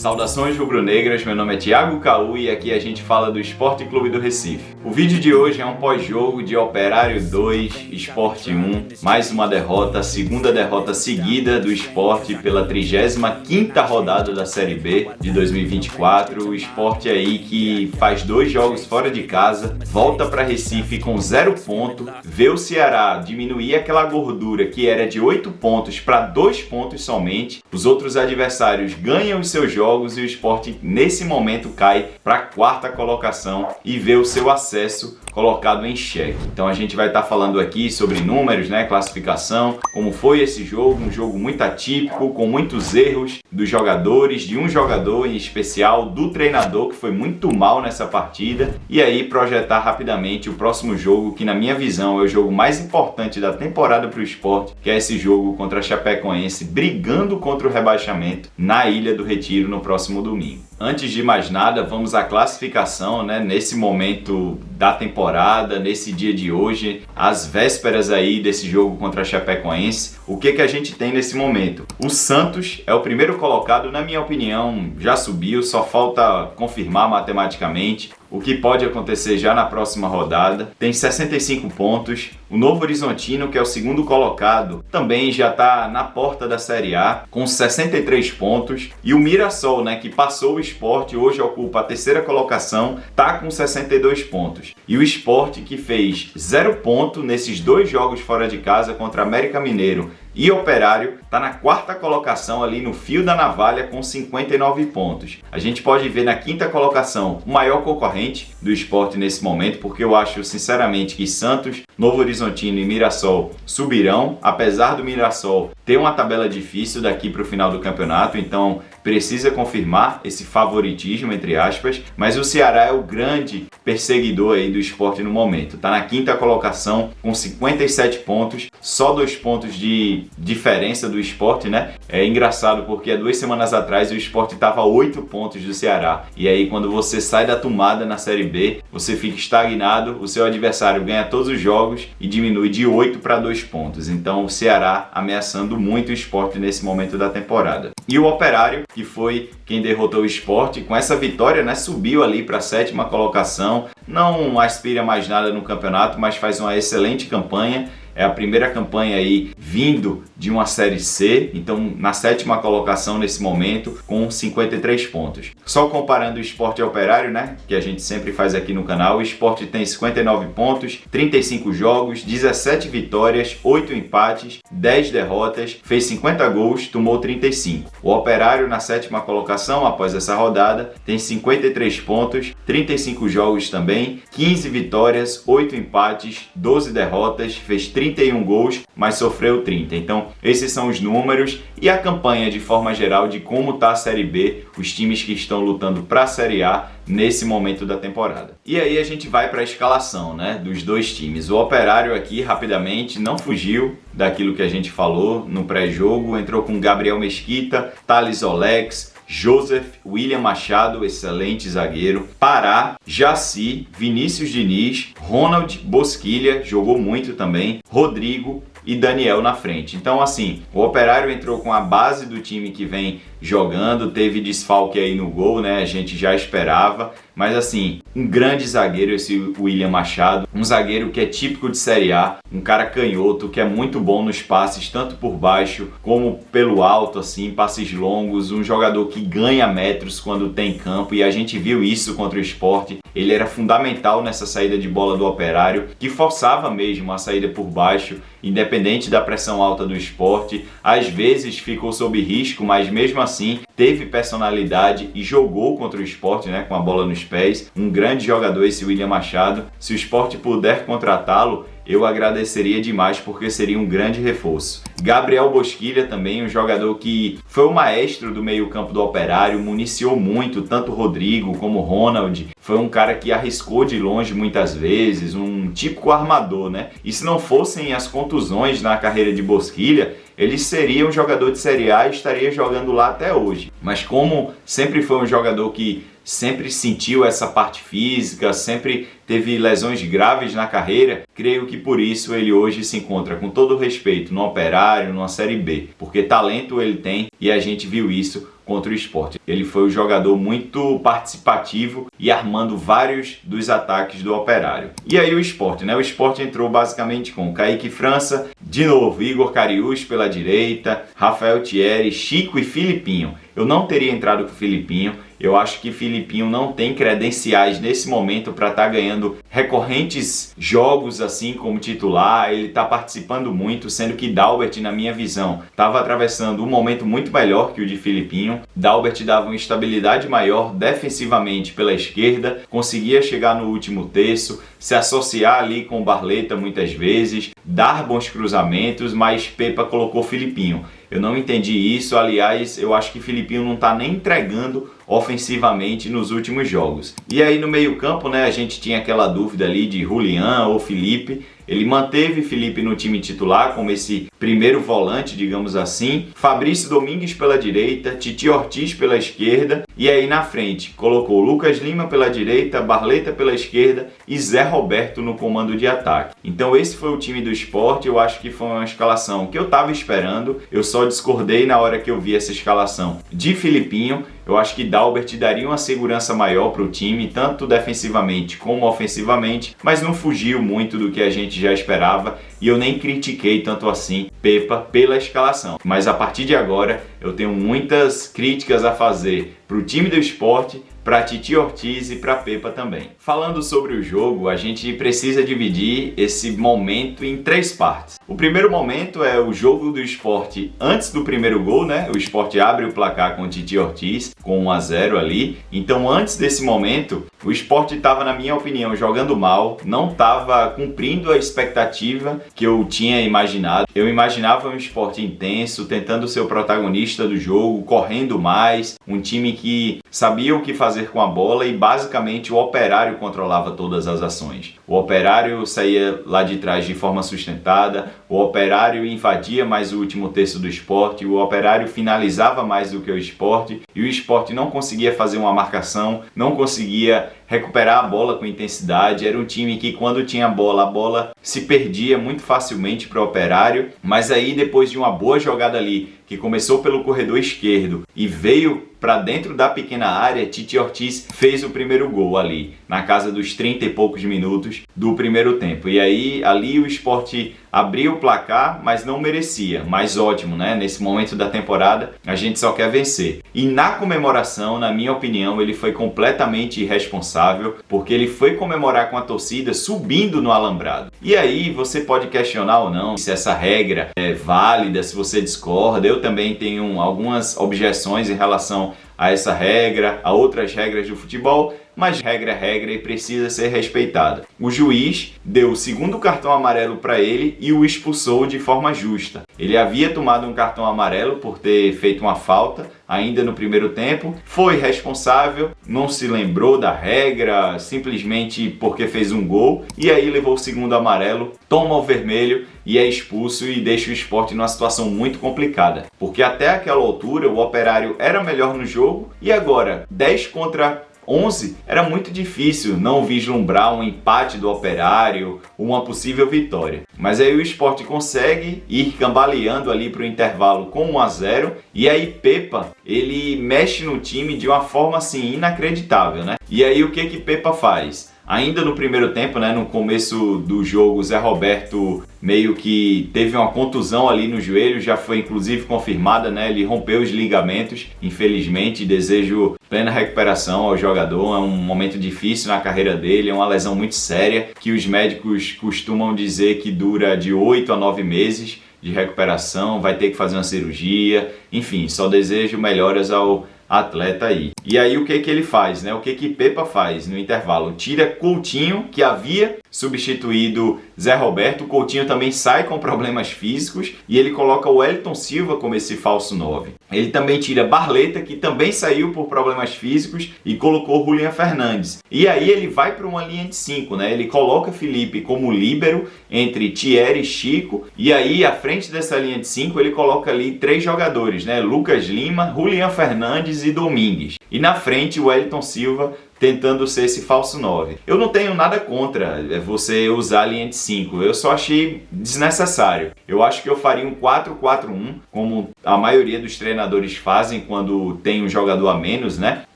Saudações rubro-negras, meu nome é Thiago Caú e aqui a gente fala do Sport Clube do Recife. O vídeo de hoje é um pós-jogo de Operário 2, Sport 1, mais uma derrota, segunda derrota seguida do Sport pela 35ª rodada da Série B de 2024. O Sport aí que faz 2 jogos fora de casa, volta para Recife com 0 ponto, vê o Ceará diminuir aquela gordura que era de 8 pontos para 2 pontos somente. Os outros adversários ganham os seus jogos e o Sport nesse momento cai para a 4ª colocação e vê o seu acesso colocado em xeque. Então a gente vai estar falando aqui sobre números, classificação, como foi esse jogo, um jogo muito atípico, com muitos erros dos jogadores, de um jogador em especial, do treinador que foi muito mal nessa partida, e aí projetar rapidamente o próximo jogo, que na minha visão é o jogo mais importante da temporada para o Sport, que é esse jogo contra a Chapecoense, brigando contra o rebaixamento na Ilha do Retiro no próximo domingo. Antes de mais nada, vamos à classificação, nesse momento da temporada, nesse dia de hoje, às vésperas aí desse jogo contra a Chapecoense. O que a gente tem nesse momento? O Santos é o primeiro colocado, na minha opinião, já subiu, só falta confirmar matematicamente o que pode acontecer já na próxima rodada. Tem 65 pontos. O Novo Horizontino, que é o segundo colocado, também já está na porta da Série A, com 63 pontos. E o Mirassol, que passou o Sport, hoje ocupa a 3ª colocação, está com 62 pontos. E o Sport, que fez 0 ponto nesses 2 jogos fora de casa contra América Mineiro e Operário, está na 4ª colocação ali no fio da navalha com 59 pontos. A gente pode ver na 5ª colocação o maior concorrente do Sport nesse momento, porque eu acho sinceramente que Santos, Novo Horizontino e Mirassol subirão, apesar do Mirassol ter uma tabela difícil daqui para o final do campeonato, então precisa confirmar esse favoritismo, entre aspas, mas o Ceará é o grande perseguidor aí do Sport no momento. Está na 5ª colocação com 57 pontos, só 2 pontos de diferença do Sport, É engraçado porque há 2 semanas atrás o Sport estava a 8 pontos do Ceará. E aí quando você sai da tomada na Série B, você fica estagnado, o seu adversário ganha todos os jogos e diminui de 8 para 2 pontos. Então o Ceará ameaçando muito o Sport nesse momento da temporada. E o Operário, que foi quem derrotou o Sport, com essa vitória, subiu ali para a 7ª colocação. Não aspira mais nada no campeonato, mas faz uma excelente campanha. É a primeira campanha aí vindo de uma Série C, então na 7ª colocação nesse momento com 53 pontos. Só comparando o Sport e o Operário, que a gente sempre faz aqui no canal, o Sport tem 59 pontos, 35 jogos, 17 vitórias, 8 empates, 10 derrotas, fez 50 gols, tomou 35. O Operário na 7ª colocação após essa rodada tem 53 pontos, 35 jogos também, 15 vitórias, 8 empates, 12 derrotas, fez 31 gols, mas sofreu 30. Então, esses são os números e a campanha de forma geral de como está a Série B, os times que estão lutando para a Série A nesse momento da temporada. E aí a gente vai para a escalação, dos 2 times. O Operário aqui, rapidamente, não fugiu daquilo que a gente falou no pré-jogo, entrou com Gabriel Mesquita, Thales Olex, Joseph, William Machado, excelente zagueiro, Pará, Jaci, Vinícius Diniz, Ronald, Bosquilha, jogou muito também, Rodrigo e Daniel na frente. Então assim, o Operário entrou com a base do time que vem jogando, teve desfalque aí no gol, a gente já esperava, mas assim, um grande zagueiro esse William Machado, um zagueiro que é típico de Série A, um cara canhoto, que é muito bom nos passes, tanto por baixo como pelo alto, assim, passes longos, um jogador que ganha metros quando tem campo, e a gente viu isso contra o Sport. Ele era fundamental nessa saída de bola do Operário, que forçava mesmo a saída por baixo, independente da pressão alta do Sport. Às vezes ficou sob risco, mas mesmo assim teve personalidade e jogou contra o Sport, com a bola nos pés. Um grande jogador esse William Machado. Se o Sport puder contratá-lo, eu agradeceria demais, porque seria um grande reforço. Gabriel Bosquilha também, um jogador que foi o maestro do meio-campo do Operário, municiou muito, tanto Rodrigo como Ronald. Foi um cara que arriscou de longe muitas vezes, um típico armador, E se não fossem as contusões na carreira de Bosquilha, ele seria um jogador de Série A e estaria jogando lá até hoje. Mas como sempre foi um jogador que sempre sentiu essa parte física, sempre teve lesões graves na carreira. Creio que por isso ele hoje se encontra, com todo respeito, no Operário, numa Série B, porque talento ele tem e a gente viu isso contra o Sport. Ele foi um jogador muito participativo e armando vários dos ataques do Operário. E aí o Sport, né? O Sport entrou basicamente com Kaique França, de novo Igor Cariús pela direita, Rafael Thierry, Chico e Filipinho. Eu não teria entrado com o Filipinho. Eu acho que Filipinho não tem credenciais nesse momento para estar ganhando recorrentes jogos assim como titular. Ele está participando muito, sendo que Dalbert, na minha visão, estava atravessando um momento muito melhor que o de Filipinho. Dalbert dava uma estabilidade maior defensivamente pela esquerda, conseguia chegar no último terço, se associar ali com o Barleta muitas vezes, dar bons cruzamentos, mas Pepa colocou Filipinho. Eu não entendi isso, aliás, eu acho que Filipinho não está nem entregando ofensivamente nos últimos jogos. E aí no meio-campo, né, a gente tinha aquela dúvida ali de Julián ou Felipe. Ele manteve Felipe no time titular como esse primeiro volante, digamos assim. Fabrício Domingues pela direita, Titi Ortiz pela esquerda. E aí na frente colocou Lucas Lima pela direita, Barleta pela esquerda e Zé Roberto no comando de ataque. Então esse foi o time do Sport. Eu acho que foi uma escalação que eu estava esperando. Eu só discordei na hora que eu vi essa escalação de Filipinho. Eu acho que Dalbert daria uma segurança maior para o time, tanto defensivamente como ofensivamente, mas não fugiu muito do que a gente já esperava e eu nem critiquei tanto assim Pepa pela escalação. Mas a partir de agora eu tenho muitas críticas a fazer para o time do Sport, para Titi Ortiz e para Pepa também. Falando sobre o jogo, a gente precisa dividir esse momento em 3 partes. O primeiro momento é o jogo do Sport antes do primeiro gol, né? O Sport abre o placar com o Titi Ortiz, com 1-0 ali. Então, antes desse momento, o Sport estava, na minha opinião, jogando mal, não estava cumprindo a expectativa que eu tinha imaginado. Eu imaginava um Sport intenso, tentando ser o protagonista do jogo, correndo mais, um time que sabia o que fazer com a bola e basicamente o Operário controlava todas as ações. O Operário saía lá de trás de forma sustentada, o Operário invadia mais o último terço do Sport, o Operário finalizava mais do que o Sport e o Sport não conseguia fazer uma marcação, não conseguia recuperar a bola com intensidade. Era um time que quando tinha a bola se perdia muito facilmente para o Operário, mas aí depois de uma boa jogada ali, que começou pelo corredor esquerdo e veio para dentro da pequena área, Titi Ortiz fez o primeiro gol ali, na casa dos 30 e poucos minutos do primeiro tempo. E aí, ali o Sport abriu o placar, mas não merecia. Mas ótimo, né? Nesse momento da temporada, a gente só quer vencer. E na comemoração, na minha opinião, ele foi completamente irresponsável, porque ele foi comemorar com a torcida subindo no alambrado. E aí, você pode questionar ou não se essa regra é válida, se você discorda. Eu também tenho algumas objeções em relação a essa regra, a outras regras do futebol, mas regra é regra e precisa ser respeitada. O juiz deu o segundo cartão amarelo para ele e o expulsou de forma justa. Ele havia tomado um cartão amarelo por ter feito uma falta ainda no primeiro tempo, foi responsável, não se lembrou da regra, simplesmente porque fez um gol, e aí levou o segundo amarelo, toma o vermelho e é expulso e deixa o Sport numa situação muito complicada, porque até aquela altura o Operário era melhor no jogo e agora 10 contra 11 era muito difícil não vislumbrar um empate do Operário, uma possível vitória. Mas aí o Sport consegue ir cambaleando ali para o intervalo com 1-0 e aí Pepa, ele mexe no time de uma forma assim inacreditável, né? E aí o que Pepa faz? Ainda no primeiro tempo, né, no começo do jogo, o Zé Roberto meio que teve uma contusão ali no joelho, já foi inclusive confirmada, né? Ele rompeu os ligamentos, infelizmente. Desejo plena recuperação ao jogador, é um momento difícil na carreira dele, é uma lesão muito séria, que os médicos costumam dizer que dura de 8 a 9 meses de recuperação, vai ter que fazer uma cirurgia, enfim, só desejo melhoras ao atleta aí. E aí o que ele faz, né? O que Pepa faz no intervalo? Tira Coutinho, que havia substituído Zé Roberto. O Coutinho também sai com problemas físicos e ele coloca o Wellington Silva como esse falso 9. Ele também tira Barleta, que também saiu por problemas físicos, e colocou Julián Fernandes. E aí ele vai para uma linha de 5, né? Ele coloca Felipe como líbero entre Thierry e Chico, e aí à frente dessa linha de 5 ele coloca ali 3 jogadores, né? Lucas Lima, Julián Fernandes e Domingues. E na frente o Wellington Silva tentando ser esse falso 9. Eu não tenho nada contra você usar a linha de 5, eu só achei desnecessário. Eu acho que eu faria um 4-4-1, como a maioria dos treinadores fazem quando tem um jogador a menos, né?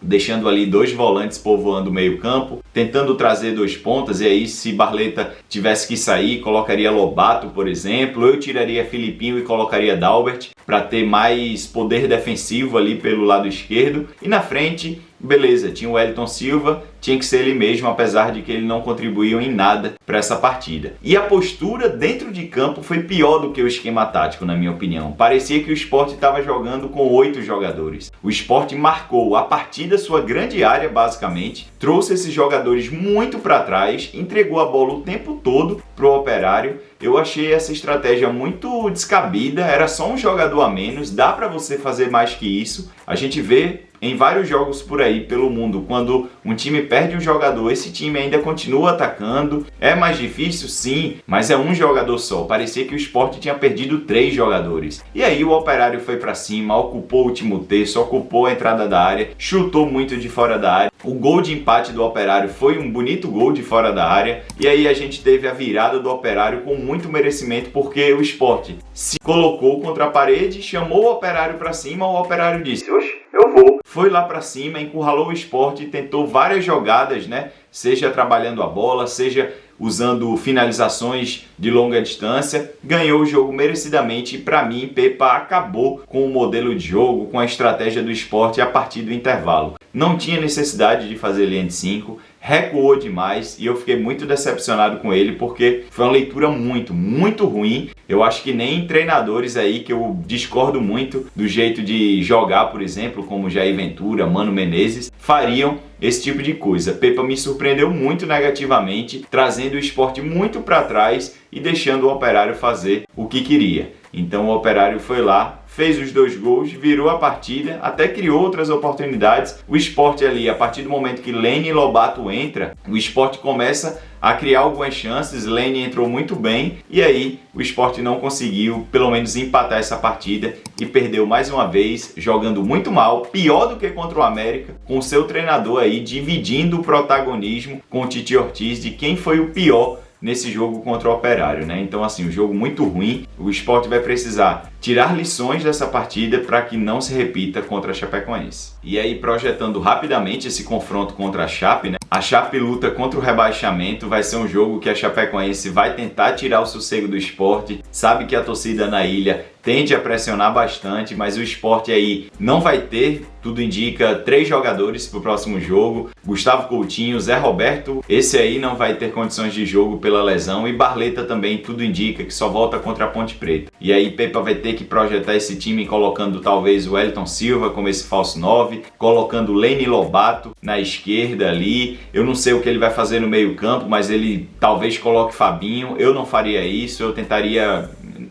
Deixando ali 2 volantes povoando o meio campo, tentando trazer 2 pontas, e aí se Barleta tivesse que sair, colocaria Lobato, por exemplo. Eu tiraria Filipinho e colocaria Dalbert, para ter mais poder defensivo ali pelo lado esquerdo. E na frente, beleza, tinha o Wellington Silva, tinha que ser ele mesmo, apesar de que ele não contribuiu em nada para essa partida. E a postura dentro de campo foi pior do que o esquema tático, na minha opinião. Parecia que o Sport estava jogando com 8 jogadores. O Sport marcou a partir da sua grande área, basicamente, trouxe esses jogadores muito para trás, entregou a bola o tempo todo pro Operário. Eu achei essa estratégia muito descabida, era só um jogador a menos, dá para você fazer mais que isso. A gente vê em vários jogos por aí pelo mundo, quando um time perde um jogador, esse time ainda continua atacando. É mais difícil, sim, mas é um jogador só. Parecia que o Sport tinha perdido 3 jogadores. E aí o Operário foi para cima, ocupou o último terço, ocupou a entrada da área, chutou muito de fora da área. O gol de empate do Operário foi um bonito gol de fora da área. E aí a gente teve a virada do Operário com muito merecimento, porque o Sport se colocou contra a parede, chamou o Operário para cima, o Operário disse: "Oxe, eu vou". Foi lá para cima, encurralou o Sport e tentou várias jogadas, né? Seja trabalhando a bola, seja usando finalizações de longa distância. Ganhou o jogo merecidamente e, para mim, Pepa acabou com o modelo de jogo, com a estratégia do Sport a partir do intervalo. Não tinha necessidade de fazer linha de 5, recuou demais e eu fiquei muito decepcionado com ele, porque foi uma leitura muito ruim. Eu acho que nem treinadores aí, que eu discordo muito do jeito de jogar, por exemplo, como Jair Ventura, Mano Menezes, fariam esse tipo de coisa. Pepa me surpreendeu muito negativamente, trazendo o Sport muito para trás e deixando o Operário fazer o que queria. Então o Operário foi lá, fez os 2 gols, virou a partida, até criou outras oportunidades. O Sport ali, a partir do momento que Lene e Lobato entra, o Sport começa a criar algumas chances. Lene entrou muito bem e aí o Sport não conseguiu pelo menos empatar essa partida e perdeu mais uma vez, jogando muito mal, pior do que contra o América, com seu treinador aí dividindo o protagonismo com o Titi Ortiz de quem foi o pior nesse jogo contra o Operário, né? Então, assim, um jogo muito ruim. O Sport vai precisar tirar lições dessa partida para que não se repita contra a Chapecoense. E aí, projetando rapidamente esse confronto contra a Chape, né? A Chape luta contra o rebaixamento, vai ser um jogo que a Chapecoense vai tentar tirar o sossego do Sport. Sabe que a torcida na ilha tende a pressionar bastante, mas o Sport aí não vai ter, tudo indica, 3 jogadores para o próximo jogo. Gustavo Coutinho, Zé Roberto, esse aí não vai ter condições de jogo pela lesão, e Barleta também, tudo indica que só volta contra a Ponte Preta. E aí Pepa vai ter que projetar esse time colocando talvez o Wellington Silva como esse falso 9, colocando Lene Lobato na esquerda ali. Eu não sei o que ele vai fazer no meio campo, mas ele talvez coloque Fabinho. Eu não faria isso, eu tentaria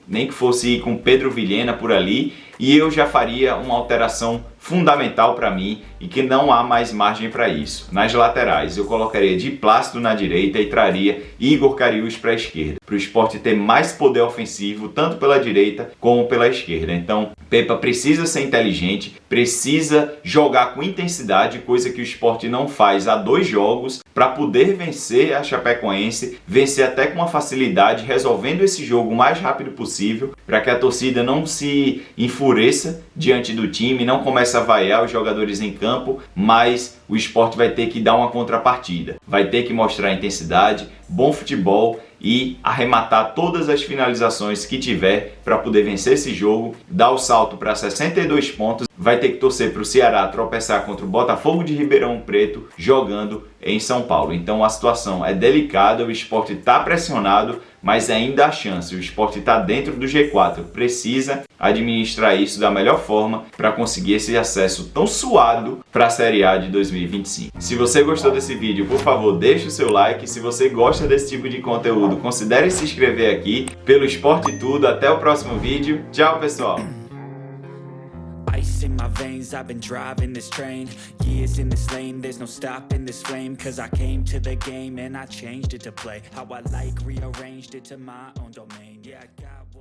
nem que fosse ir com Pedro Vilhena por ali, e eu já faria uma alteração fundamental para mim e que não há mais margem para isso. Nas laterais eu colocaria Di Plácido na direita e traria Igor Cariús para a esquerda, para o Sport ter mais poder ofensivo tanto pela direita como pela esquerda. Então Pepa precisa ser inteligente, precisa jogar com intensidade, coisa que o Sport não faz há 2 jogos, para poder vencer a Chapecoense, vencer até com uma facilidade, resolvendo esse jogo o mais rápido possível, para que a torcida não se enfureça diante do time, não comece a vaiar os jogadores em campo, mas o Sport vai ter que dar uma contrapartida, vai ter que mostrar intensidade, bom futebol e arrematar todas as finalizações que tiver para poder vencer esse jogo, dar o salto para 62 pontos, vai ter que torcer para o Ceará tropeçar contra o Botafogo de Ribeirão Preto jogando em São Paulo. Então a situação é delicada, o Sport está pressionado, mas ainda há chance. O Sport está dentro do G4, precisa administrar isso da melhor forma para conseguir esse acesso tão suado para a Série A de 2025. Se você gostou desse vídeo, por favor, deixe o seu like. Se você gosta desse tipo de conteúdo, considere se inscrever aqui pelo Sport Tudo. Até o próximo vídeo. Tchau, pessoal! Ice in my veins, I've been driving this train. Years in this lane, there's no stopping this flame. Cause I came to the game and I changed it to play how I like, rearranged it to my own domain. Yeah, I got